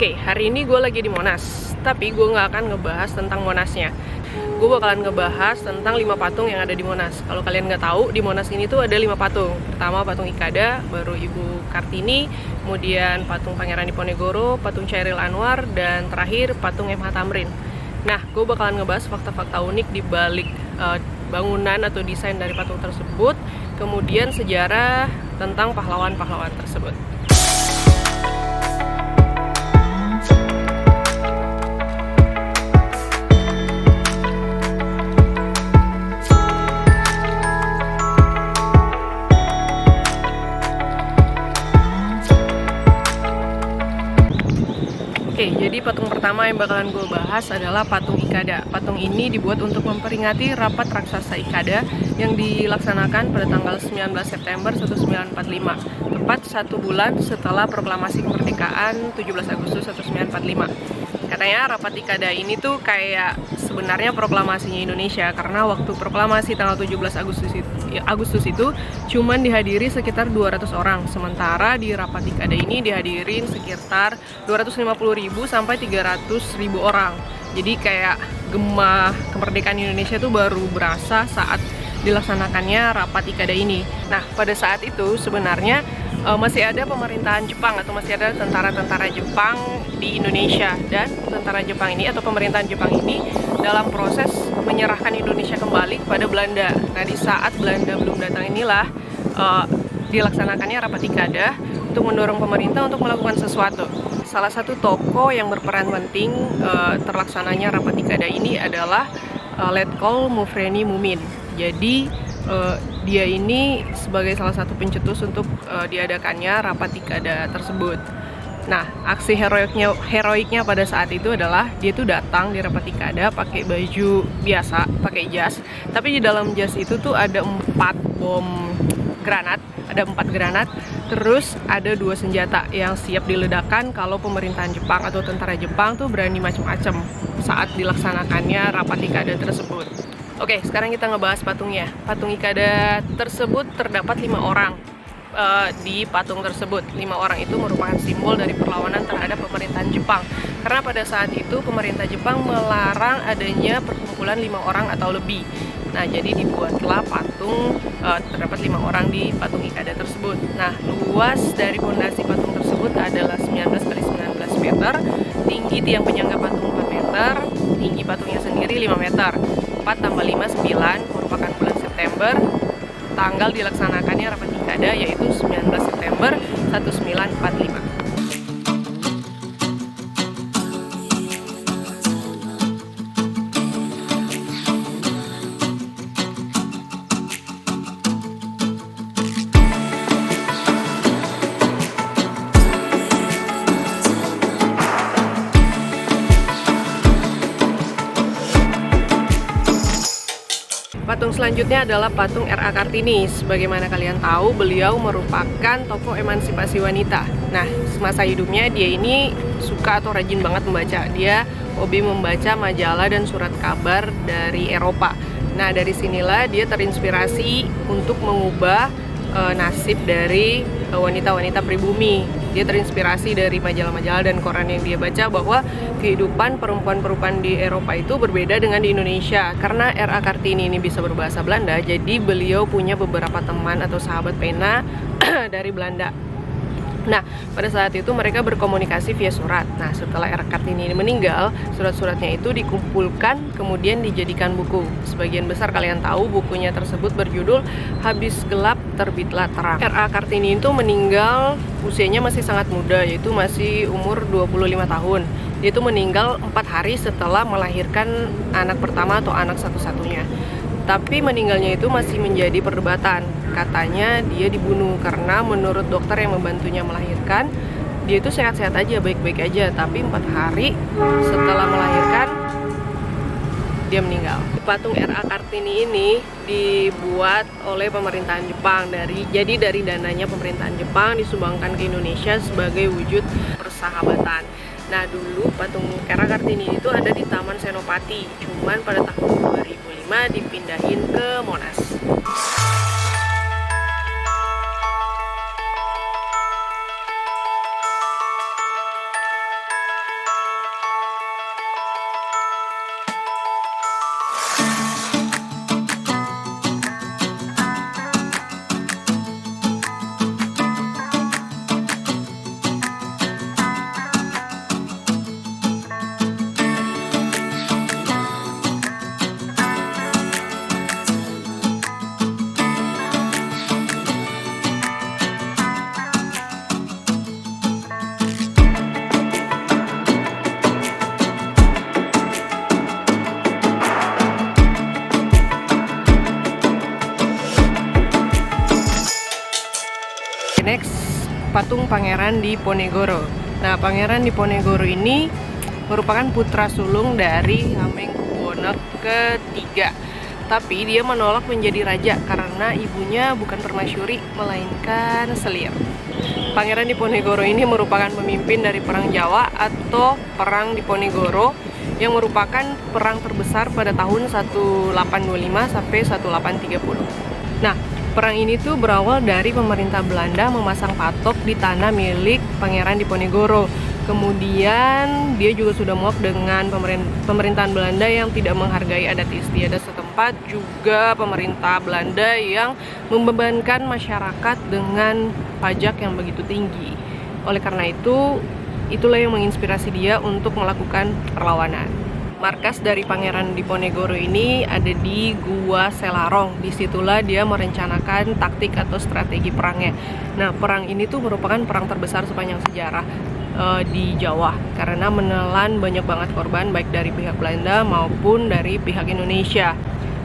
Oke, hari ini gue lagi di Monas, tapi gue nggak akan ngebahas tentang Monasnya. Gue bakalan ngebahas tentang 5 patung yang ada di Monas. Kalau kalian nggak tahu, di Monas ini tuh ada 5 patung. Pertama patung Ikada, baru Ibu Kartini, kemudian patung Pangeran Diponegoro, patung Chairil Anwar, dan terakhir patung M.H. Thamrin. Nah, gue bakalan ngebahas fakta-fakta unik di balik bangunan atau desain dari patung tersebut, kemudian sejarah tentang pahlawan-pahlawan tersebut. Oke, jadi patung pertama yang bakalan gue bahas adalah patung Ikada. Patung ini dibuat untuk memperingati rapat raksasa Ikada yang dilaksanakan pada tanggal 19 September 1945, tepat 1 bulan setelah proklamasi kemerdekaan 17 Agustus 1945. Katanya rapat Ikada ini tuh kayak sebenarnya proklamasinya Indonesia, karena waktu proklamasi tanggal 17 Agustus itu cuman dihadiri sekitar 200 orang, sementara di rapat Ikada ini dihadirin sekitar 250.000 sampai 300.000 orang. Jadi kayak gema kemerdekaan Indonesia tuh baru berasa saat dilaksanakannya rapat Ikada ini. Nah, pada saat itu sebenarnya masih ada pemerintahan Jepang atau masih ada tentara-tentara Jepang di Indonesia, dan tentara Jepang ini atau pemerintahan Jepang ini dalam proses menyerahkan Indonesia kembali kepada Belanda. Nah, di saat Belanda belum datang inilah dilaksanakannya rapat Ikada untuk mendorong pemerintah untuk melakukan sesuatu. Salah satu tokoh yang berperan penting terlaksananya rapat Ikada ini adalah Letkol Mufreni Mumin. Jadi dia ini sebagai salah satu pencetus untuk diadakannya rapat Ikada tersebut. Nah, aksi heroiknya pada saat itu adalah dia tuh datang di rapat Ikada pakai baju biasa, pakai jas, tapi di dalam jas itu tuh ada 4 granat, terus ada 2 senjata yang siap diledakkan kalau pemerintahan Jepang atau tentara Jepang tuh berani macam-macam saat dilaksanakannya rapat Ikada tersebut. Oke, sekarang kita ngebahas patungnya. Patung Ikada tersebut terdapat 5 orang di patung tersebut. 5 orang itu merupakan simbol dari perlawanan terhadap pemerintahan Jepang. Karena pada saat itu pemerintah Jepang melarang adanya perkumpulan 5 orang atau lebih. Nah, jadi dibuatlah patung terdapat 5 orang di patung Ikada tersebut. Nah, luas dari fondasi patung tersebut adalah 19 kali 19 meter, tinggi tiang penyangga patung 4 meter, tinggi patungnya sendiri 5 meter. 4 tambah 5, 9 merupakan bulan September. Tanggal dilaksanakannya rapat Ikada yaitu 19 September 1945. Patung selanjutnya adalah patung R.A. Kartini. Sebagaimana kalian tahu, beliau merupakan tokoh emansipasi wanita. Nah, semasa hidupnya dia ini suka atau rajin banget membaca. Dia hobi membaca majalah dan surat kabar dari Eropa. Nah, dari sinilah dia terinspirasi untuk mengubah nasib dari wanita-wanita pribumi. Dia terinspirasi dari majalah-majalah dan koran yang dia baca bahwa kehidupan perempuan-perempuan di Eropa itu berbeda dengan di Indonesia. Karena R.A. Kartini ini bisa berbahasa Belanda, jadi beliau punya beberapa teman atau sahabat pena dari Belanda. Nah, pada saat itu mereka berkomunikasi via surat. Nah, setelah R.A. Kartini ini meninggal, surat-suratnya itu dikumpulkan kemudian dijadikan buku. Sebagian besar kalian tahu bukunya tersebut berjudul Habis Gelap Terbitlah Terang. R.A. Kartini itu meninggal usianya masih sangat muda, yaitu masih umur 25 tahun. Dia itu meninggal 4 hari setelah melahirkan anak pertama atau anak satu-satunya. Tapi meninggalnya itu masih menjadi perdebatan. Katanya dia dibunuh karena menurut dokter yang membantunya melahirkan, dia itu sehat-sehat aja, baik-baik aja. Tapi 4 hari setelah melahirkan, dia meninggal. Patung R.A. Kartini ini dibuat oleh pemerintahan Jepang. Jadi dari dananya pemerintahan Jepang disumbangkan ke Indonesia sebagai wujud persahabatan. Nah, dulu patung R.A. Kartini itu ada di Taman Senopati, cuman pada tahun 2005 dipindahin ke Monas. patung Pangeran Diponegoro. Nah, Pangeran Diponegoro ini merupakan putra sulung dari Hamengkubuwono ketiga. Tapi dia menolak menjadi raja karena ibunya bukan permasyuri melainkan selir. Pangeran Diponegoro ini merupakan pemimpin dari Perang Jawa atau Perang Diponegoro yang merupakan perang terbesar pada tahun 1825 sampai 1830. Nah, perang ini tuh berawal dari pemerintah Belanda memasang patok di tanah milik Pangeran Diponegoro. Kemudian dia juga sudah muak dengan pemerintahan Belanda yang tidak menghargai adat istiadat setempat, juga pemerintah Belanda yang membebankan masyarakat dengan pajak yang begitu tinggi. Oleh karena itu, itulah yang menginspirasi dia untuk melakukan perlawanan. Markas dari Pangeran Diponegoro ini ada di Gua Selarong. Disitulah dia merencanakan taktik atau strategi perangnya. Nah, perang ini tuh merupakan perang terbesar sepanjang sejarah di Jawa karena menelan banyak banget korban baik dari pihak Belanda maupun dari pihak Indonesia.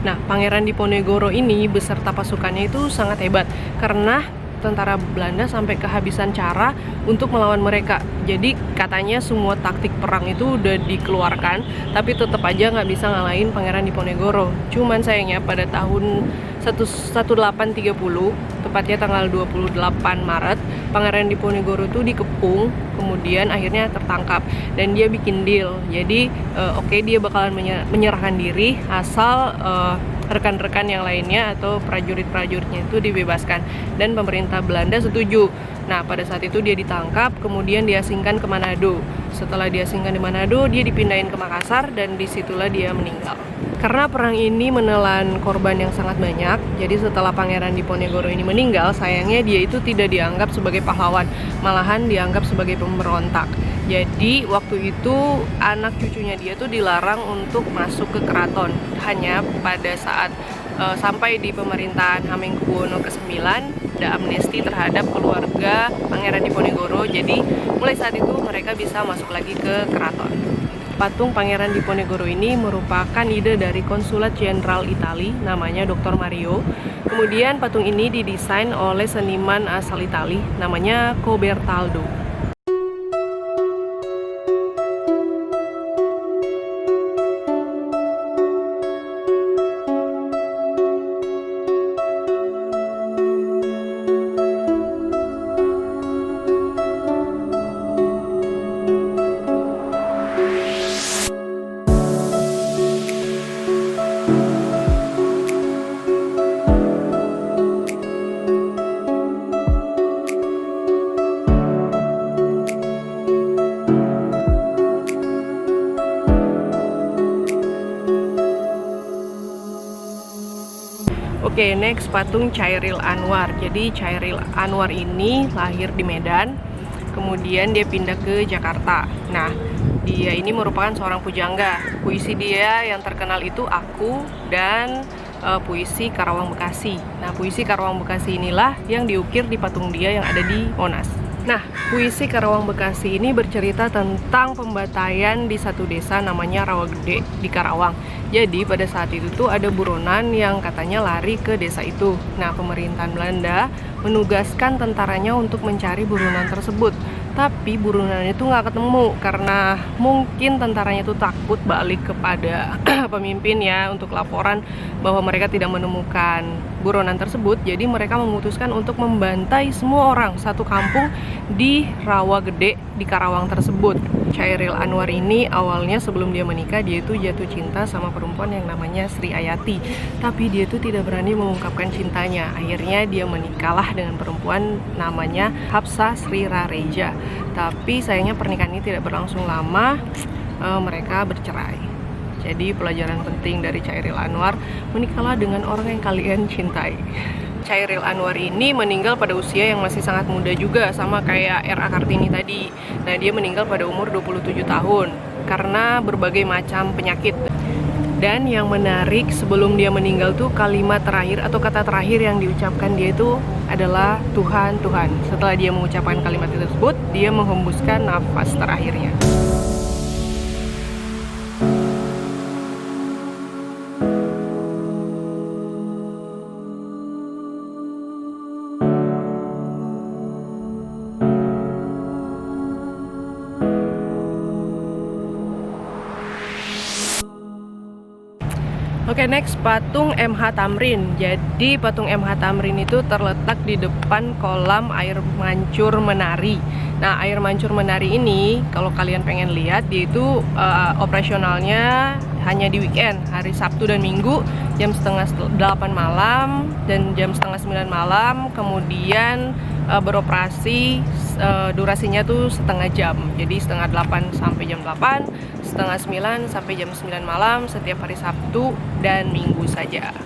Nah, Pangeran Diponegoro ini beserta pasukannya itu sangat hebat karena tentara Belanda sampai kehabisan cara untuk melawan mereka. Jadi katanya semua taktik perang itu udah dikeluarkan, tapi tetap aja nggak bisa ngalahin Pangeran Diponegoro. Cuman sayangnya pada tahun 1830, tepatnya tanggal 28 Maret, Pangeran Diponegoro itu dikepung, kemudian akhirnya tertangkap dan dia bikin deal. Jadi oke, dia bakalan menyerahkan diri asal rekan-rekan yang lainnya atau prajurit-prajuritnya itu dibebaskan, dan pemerintah Belanda setuju. Nah, pada saat itu dia ditangkap, kemudian diasingkan ke Manado. Setelah diasingkan di Manado, dia dipindahin ke Makassar dan disitulah dia meninggal. Karena perang ini menelan korban yang sangat banyak, jadi setelah Pangeran Diponegoro ini meninggal, sayangnya dia itu tidak dianggap sebagai pahlawan, malahan dianggap sebagai pemberontak. Jadi waktu itu anak cucunya dia tuh dilarang untuk masuk ke keraton. Hanya pada saat sampai di pemerintahan Hamengkubuwono ke-9 ada amnesti terhadap keluarga Pangeran Diponegoro. Jadi mulai saat itu mereka bisa masuk lagi ke keraton. Patung Pangeran Diponegoro ini merupakan ide dari Konsulat Jenderal Itali, namanya Dr. Mario. Kemudian patung ini didesain oleh seniman asal Itali, namanya Cobertaldo. Oke, next patung Chairil Anwar. Jadi Chairil Anwar ini lahir di Medan, kemudian dia pindah ke Jakarta. Nah, dia ini merupakan seorang pujangga. Puisi dia yang terkenal itu Aku dan puisi Karawang Bekasi. Nah, puisi Karawang Bekasi inilah yang diukir di patung dia yang ada di Monas. Nah, puisi Karawang Bekasi ini bercerita tentang pembantaian di satu desa namanya Rawagede di Karawang. Jadi pada saat itu tuh ada buronan yang katanya lari ke desa itu. Nah, pemerintahan Belanda menugaskan tentaranya untuk mencari buronan tersebut. Tapi buronan itu nggak ketemu karena mungkin tentaranya itu takut balik kepada pemimpin ya untuk laporan bahwa mereka tidak menemukan buronan tersebut. Jadi mereka memutuskan untuk membantai semua orang satu kampung di Rawagede di Karawang tersebut. Chairil Anwar ini awalnya sebelum dia menikah dia itu jatuh cinta sama perempuan yang namanya Sri Ayati, tapi dia itu tidak berani mengungkapkan cintanya. Akhirnya dia menikahlah dengan perempuan namanya Hapsah Sri Rareja. Tapi sayangnya pernikahan ini tidak berlangsung lama, mereka bercerai. Jadi pelajaran penting dari Chairil Anwar, menikahlah dengan orang yang kalian cintai. Chairil Anwar ini meninggal pada usia yang masih sangat muda juga, sama kayak R.A. Kartini tadi. Nah, dia meninggal pada umur 27 tahun karena berbagai macam penyakit. Dan yang menarik, sebelum dia meninggal tuh kalimat terakhir atau kata terakhir yang diucapkan dia itu adalah Tuhan, Tuhan. Setelah dia mengucapkan kalimat tersebut, dia menghembuskan nafas terakhirnya. Oke, next patung MH Tamrin. Jadi patung MH Tamrin itu terletak di depan kolam air mancur menari. Nah, air mancur menari ini kalau kalian pengen lihat, dia itu operasionalnya hanya di weekend, hari Sabtu dan Minggu, jam setengah 8 malam dan jam setengah 9 malam. Kemudian beroperasi, durasinya tuh setengah jam. Jadi setengah 8 sampai jam 8, setengah 9 sampai jam 9 malam setiap hari Sabtu dan Minggu saja.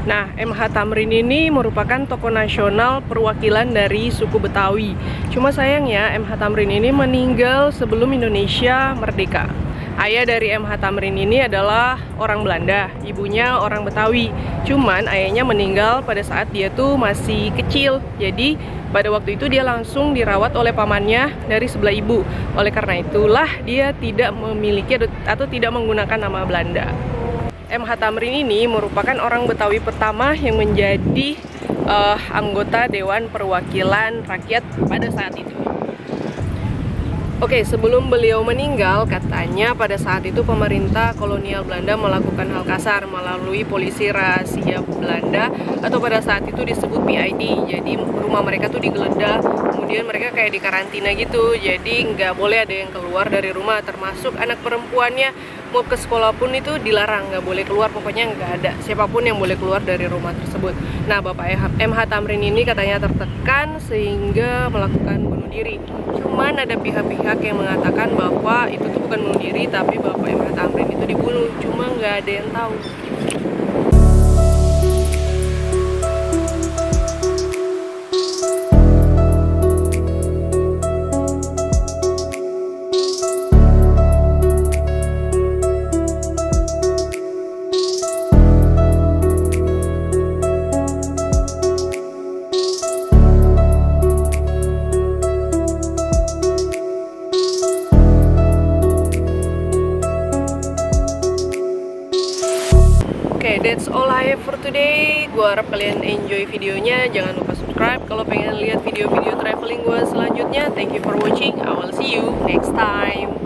Nah, MH Tamrin ini merupakan tokoh nasional perwakilan dari suku Betawi. Cuma sayangnya MH Tamrin ini meninggal sebelum Indonesia merdeka. Ayah dari MH Tamrin ini adalah orang Belanda, ibunya orang Betawi. Cuman ayahnya meninggal pada saat dia tuh masih kecil. Jadi pada waktu itu dia langsung dirawat oleh pamannya dari sebelah ibu. Oleh karena itulah dia tidak memiliki atau tidak menggunakan nama Belanda. MH Tamrin ini merupakan orang Betawi pertama yang menjadi anggota Dewan Perwakilan Rakyat pada saat itu. Oke, sebelum beliau meninggal, katanya pada saat itu pemerintah kolonial Belanda melakukan hal kasar melalui polisi rahasia Belanda, atau pada saat itu disebut PID. Jadi rumah mereka tuh digeledah, kemudian mereka kayak di karantina gitu. Jadi nggak boleh ada yang keluar dari rumah, termasuk anak perempuannya. Mau ke sekolah pun itu dilarang, nggak boleh keluar, pokoknya nggak ada siapapun yang boleh keluar dari rumah tersebut. Nah, Bapak MH Tamrin ini katanya tertekan sehingga melakukan bunuh diri. Cuman ada pihak-pihak yang mengatakan bahwa itu tuh bukan bunuh diri, tapi Bapak MH Tamrin itu dibunuh. Cuma nggak ada yang tahu. Oke, that's all I have for today. Gua harap kalian enjoy videonya. Jangan lupa subscribe kalau pengen lihat video-video traveling gua selanjutnya. Thank you for watching. I will see you next time.